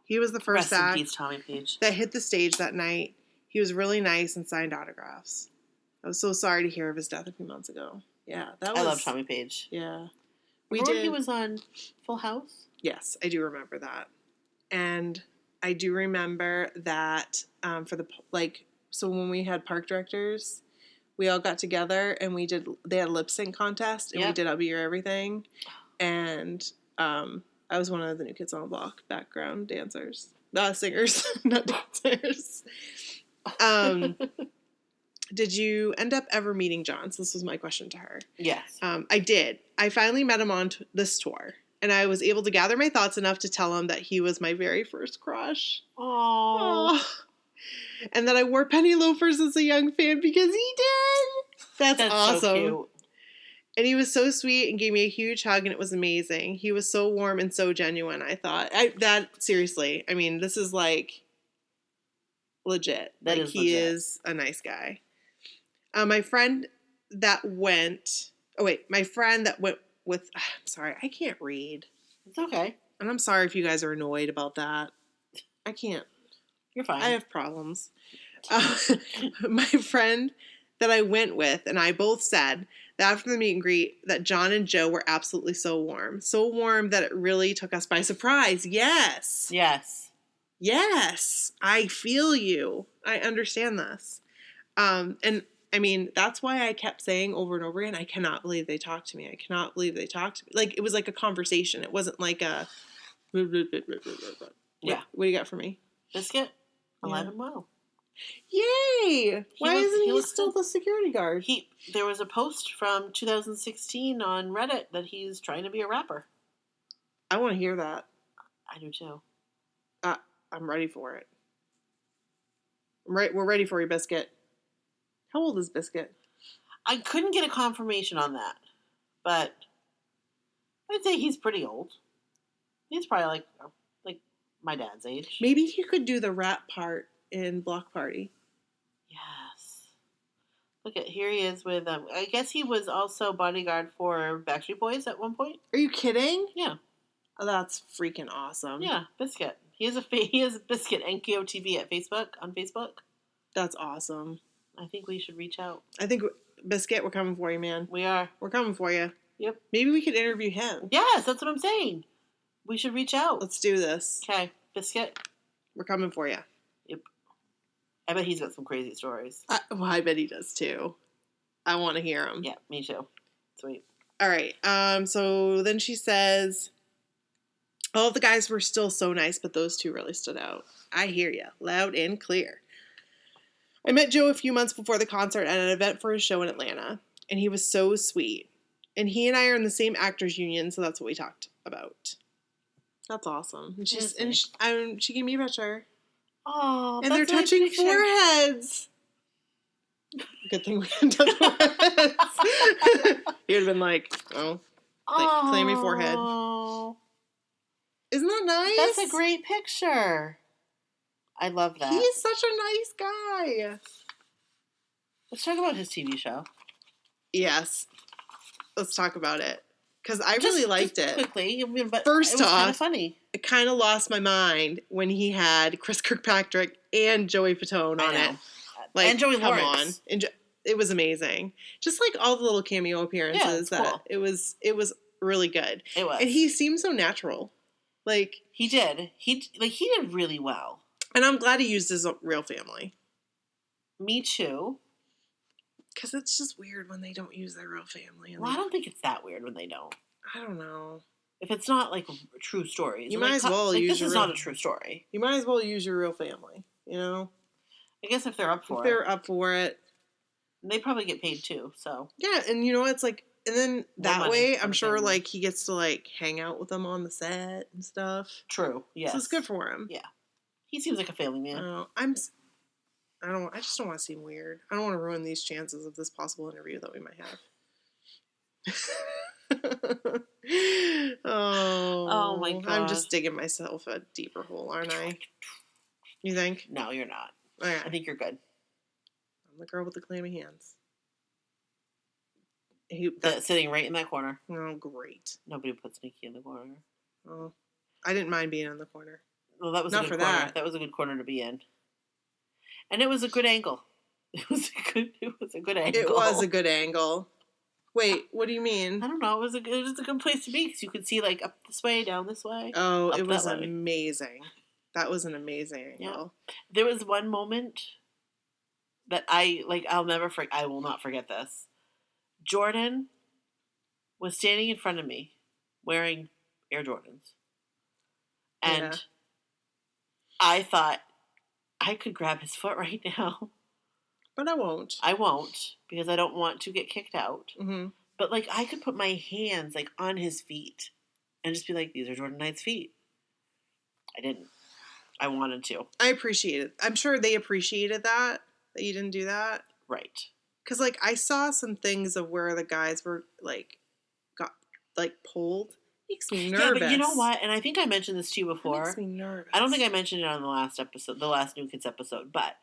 He was the first Rest in act peace, Tommy Page. that hit the stage that night. He was really nice and signed autographs. I was so sorry to hear of his death a few months ago. Yeah, that was... I love Tommy Page. Yeah. Remember when he was on Full House? Yes, I do remember that. And I do remember that for the, like, so when we had park directors, we all got together and they had a lip sync contest and we did I'll Be Your Everything. and I was one of the New Kids on the Block background dancers, singers, not dancers. Did you end up ever meeting John? So this was my question to her. Yes. I did. I finally met him on this tour, and I was able to gather my thoughts enough to tell him that he was my very first crush. Oh. And that I wore penny loafers as a young fan because he did. That's awesome. So cute. And he was so sweet and gave me a huge hug, and it was amazing. He was so warm and so genuine, I thought. Seriously, I mean, this is like legit. That like, is he legit. is a nice guy. My friend that went with, I'm sorry, I can't read. It's okay. And I'm sorry if you guys are annoyed about that. I can't. You're fine. I have problems. My friend that I went with and I both said that after the meet and greet that John and Joe were absolutely so warm. So warm that it really took us by surprise. Yes. Yes. Yes. I feel you. I understand this. And I mean, that's why I kept saying over and over again, I cannot believe they talked to me. I cannot believe they talked to me. Like, it was like a conversation. It wasn't like a... Yeah. What do you got for me? Biscuit, alive and well. Yay! Why isn't he still the security guard? There was a post from 2016 on Reddit that he's trying to be a rapper. I want to hear that. I do too. I'm ready for it. We're ready for you, Biscuit. How old is Biscuit? I couldn't get a confirmation on that, but I'd say he's pretty old. He's probably like my dad's age. Maybe he could do the rap part in Block Party. Yes. Look at, here he is with I guess he was also bodyguard for Backstreet Boys at one point. Are you kidding? Yeah. Oh, that's freaking awesome. Yeah, Biscuit. He has Biscuit NKOTB on Facebook. That's awesome. I think we should reach out. I think Biscuit, we're coming for you, man. We are. We're coming for you. Yep. Maybe we could interview him. Yes, that's what I'm saying. We should reach out. Let's do this. Okay, Biscuit. We're coming for you. Yep. I bet he's got some crazy stories. I bet he does too. I want to hear him. Yeah, me too. Sweet. All right. So then she says, all of the guys were still so nice, but those two really stood out. I hear you, loud and clear. I met Joe a few months before the concert at an event for his show in Atlanta, and he was so sweet. And he and I are in the same actors union, so that's what we talked about. That's awesome. And she gave me a picture. Oh, and they're touching foreheads. Good thing we didn't touch foreheads. He would have been like, clammy forehead. Isn't that nice? That's a great picture. I love that. He is such a nice guy. Let's talk about his TV show. Yes. Let's talk about it. Because I really liked it. Quickly, but First it was off, kind of funny. It kind of lost my mind when he had Chris Kirkpatrick and Joey Fatone on it. Like, and Joey come Lawrence. on. It was amazing. Just like all the little cameo appearances. Yeah, cool. It was really good. It was. And he seemed so natural. Like, he did. He did really well. And I'm glad he used his real family. Me too. Because it's just weird when they don't use their real family. Well, I don't think it's that weird when they don't. I don't know. If it's not like true stories. You might as well use this is not a true story. You might as well use your real family, you know? I guess if they're up for it. If they're up for it. They probably get paid too, so. Yeah, and you know, it's like, and then that way, I'm sure, like, he gets to, like, hang out with them on the set and stuff. True, yes. So it's good for him. Yeah. He seems like a family man. I just don't want to seem weird. I don't want to ruin these chances of this possible interview that we might have. Oh my god. I'm just digging myself a deeper hole, aren't I? You think? No, you're not. Okay. I think you're good. I'm the girl with the clammy hands. Sitting right in that corner. Oh, great. Nobody puts Nikki in the corner. Oh, I didn't mind being in the corner. Well, that was not a good for corner. that. That was a good corner to be in. And it was a good angle. It was a good angle. It was a good angle. Wait, what do you mean? I don't know. It was a good place to be because you could see like up this way, down this way. Oh, it was amazing. That was an amazing angle. Yeah. There was one moment that I'll never forget. I will not forget this. Jordan was standing in front of me wearing Air Jordans. And Yeah. I thought I could grab his foot right now. But I won't. I won't because I don't want to get kicked out. Mm-hmm. But like I could put my hands like on his feet and just be like, these are Jordan Knight's feet. I didn't. I wanted to. I appreciate it. I'm sure they appreciated that you didn't do that. Right. Because, like, I saw some things of where the guys were, like, got, like, pulled. Makes me nervous. Yeah, but you know what? And I think I mentioned this to you before. It makes me nervous. I don't think I mentioned it on the last episode, the last New Kids episode, but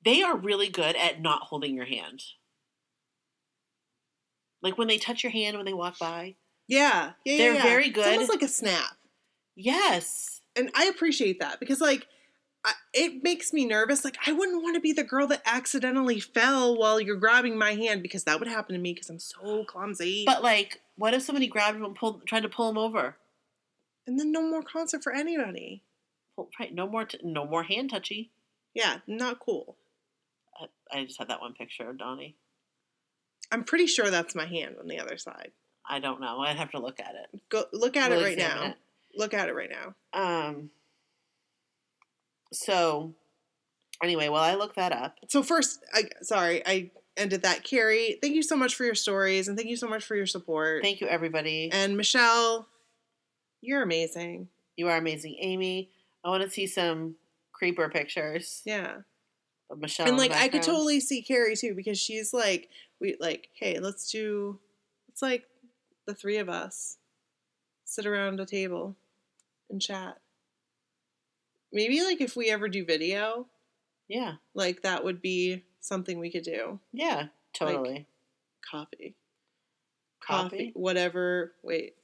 they are really good at not holding your hand. Like when they touch your hand when they walk by. Yeah. They're very good. It's almost like a snap. Yes. And I appreciate that because, like, it makes me nervous. Like, I wouldn't want to be the girl that accidentally fell while you're grabbing my hand because that would happen to me because I'm so clumsy. But, like, what if somebody grabbed him and tried to pull him over? And then no more concert for anybody. Well, right. No more hand touchy. Yeah, not cool. I just had that one picture of Donnie. I'm pretty sure that's my hand on the other side. I don't know. I'd have to look at it. Go look at We'll it right examine now. it. Look at it right now. So, anyway, while I look that up. So first, I ended that. Kerrie, thank you so much for your stories, and thank you so much for your support. Thank you, everybody. And Michelle, you're amazing. You are amazing. Amy, I want to see some creeper pictures. Yeah. Of Michelle. And, like, I could totally see Kerrie, too, because she's like, hey, let's like, the three of us sit around a table and chat. Maybe, like, if we ever do video. Yeah. Like, that would be something we could do. Yeah, totally. Like, coffee. Whatever. Wait.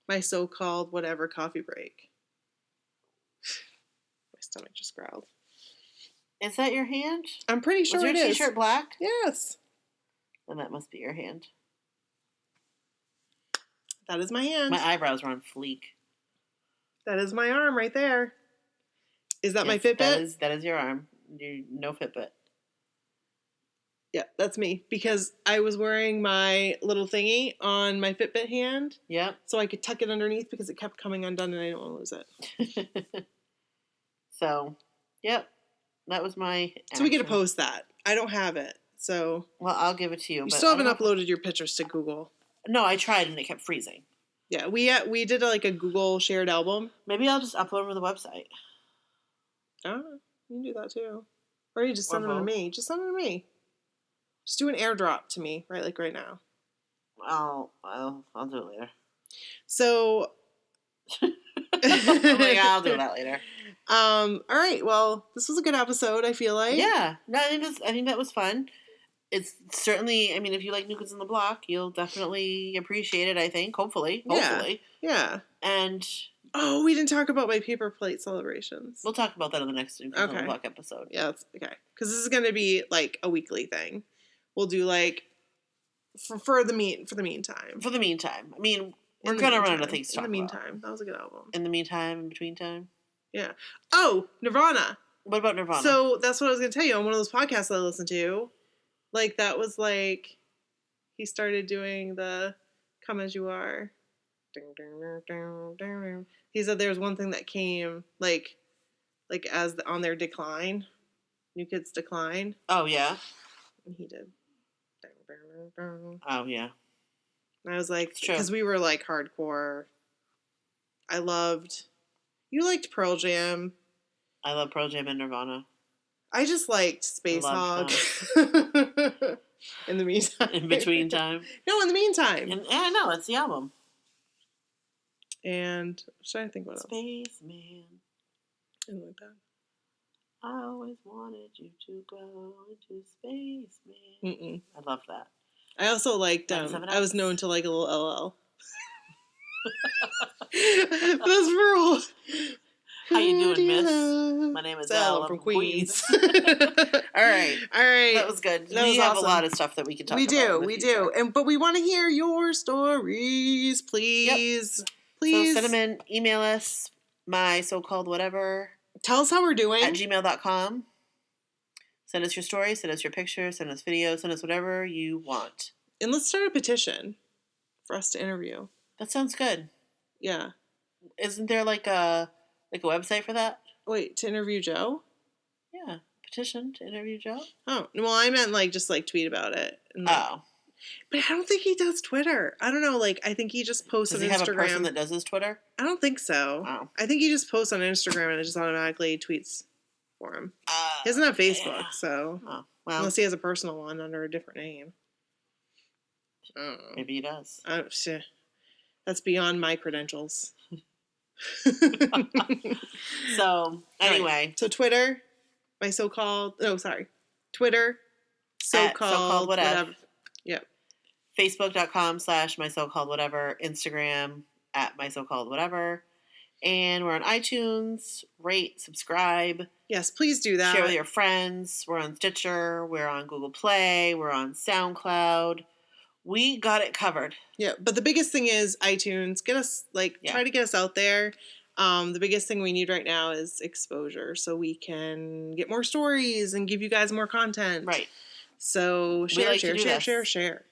My so-called whatever coffee break. My stomach just growled. Is that your hand? I'm pretty sure it is. Was your t-shirt black? Yes. Then that must be your hand. That is my hand. My eyebrows are on fleek. That is my arm right there. Is that my Fitbit? That is your arm. No Fitbit. Yeah, that's me. Because I was wearing my little thingy on my Fitbit hand. Yep. So I could tuck it underneath because it kept coming undone and I didn't want to lose it. So, yep. That was my action. So we get to post that. I don't have it. So. Well, I'll give it to you. You still haven't uploaded your pictures to Google. No, I tried and it kept freezing. Yeah, we did like a Google shared album. Maybe I'll just upload them to the website. Oh, you can do that too. Or you just send them to me. Just send them to me. Just do an airdrop to me, right? Like right now. I'll do it later. So. I'll do that later. All right. Well, this was a good episode. I feel like. Yeah. No, I think that was fun. It's certainly. I mean, if you like New Kids on the Block, you'll definitely appreciate it. I think. Hopefully. Yeah. And. Oh, we didn't talk about my paper plate celebrations. We'll talk about that in the next New Kids on the Block episode. Yeah. That's okay. Because this is going to be like a weekly thing. We'll do like for the meantime. For the meantime, I mean. We're going to run out of things to talk about. In the meantime. That was a good album. In the meantime, in between time? Yeah. Oh, Nirvana. What about Nirvana? So, that's what I was going to tell you. On one of those podcasts I listened to, like, that was like, he started doing the Come As You Are. He said there's one thing that came, like on their decline. New Kids' decline. Oh, yeah? And he did. Oh, yeah. And I was like, because we were like hardcore. You liked Pearl Jam. I love Pearl Jam and Nirvana. I just liked Space Hog. In the meantime. In between time? No, in the meantime. I know, it's the album. And I'm trying to think what else. Spaceman. I like that. I always wanted you to go into space, man. Mm-mm. I love that. I also liked, I was known to like a little LL. That's real. How you doing, miss? My name is Elle from Queens. All right. That was good. We have a lot of stuff that we can talk about. We do. But we want to hear your stories, please. Yep. Please. So send them in. Email us. My so-called whatever. Tell us how we're doing. At gmail.com. Send us your stories, send us your pictures, send us videos, send us whatever you want. And let's start a petition for us to interview. That sounds good. Yeah. Isn't there like a website for that? Wait, to interview Joe? Yeah, petition to interview Joe. Oh, well, I meant like just like tweet about it. And, like, Oh, but I don't think he does Twitter. I don't know. Like, I think he just posts does on he have a person Instagram. that does his Twitter? I don't think so. Oh, I think he just posts on Instagram and it just automatically tweets for him. He doesn't have Facebook, yeah. so Oh, well, unless he has a personal one under a different name. I don't know. maybe he does. Shit. That's beyond my credentials. So anyway, right. So Twitter, my so-called. Oh, sorry. Twitter, so-called whatever. Yep. Facebook.com/my so-called whatever. Instagram @my so-called whatever. And we're on iTunes. Rate, subscribe. Yes, please do that. Share with your friends. We're on Stitcher. We're on Google Play. We're on SoundCloud. We got it covered. Yeah, but the biggest thing is iTunes. Get us, try to get us out there. The biggest thing we need right now is exposure so we can get more stories and give you guys more content. Right. So share.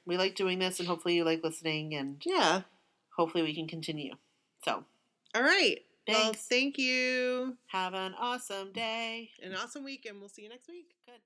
We like doing this, and hopefully you like listening, and yeah, hopefully we can continue. So, all right. Thanks. Well, thank you. Have an awesome day. An awesome week, and we'll see you next week. Good.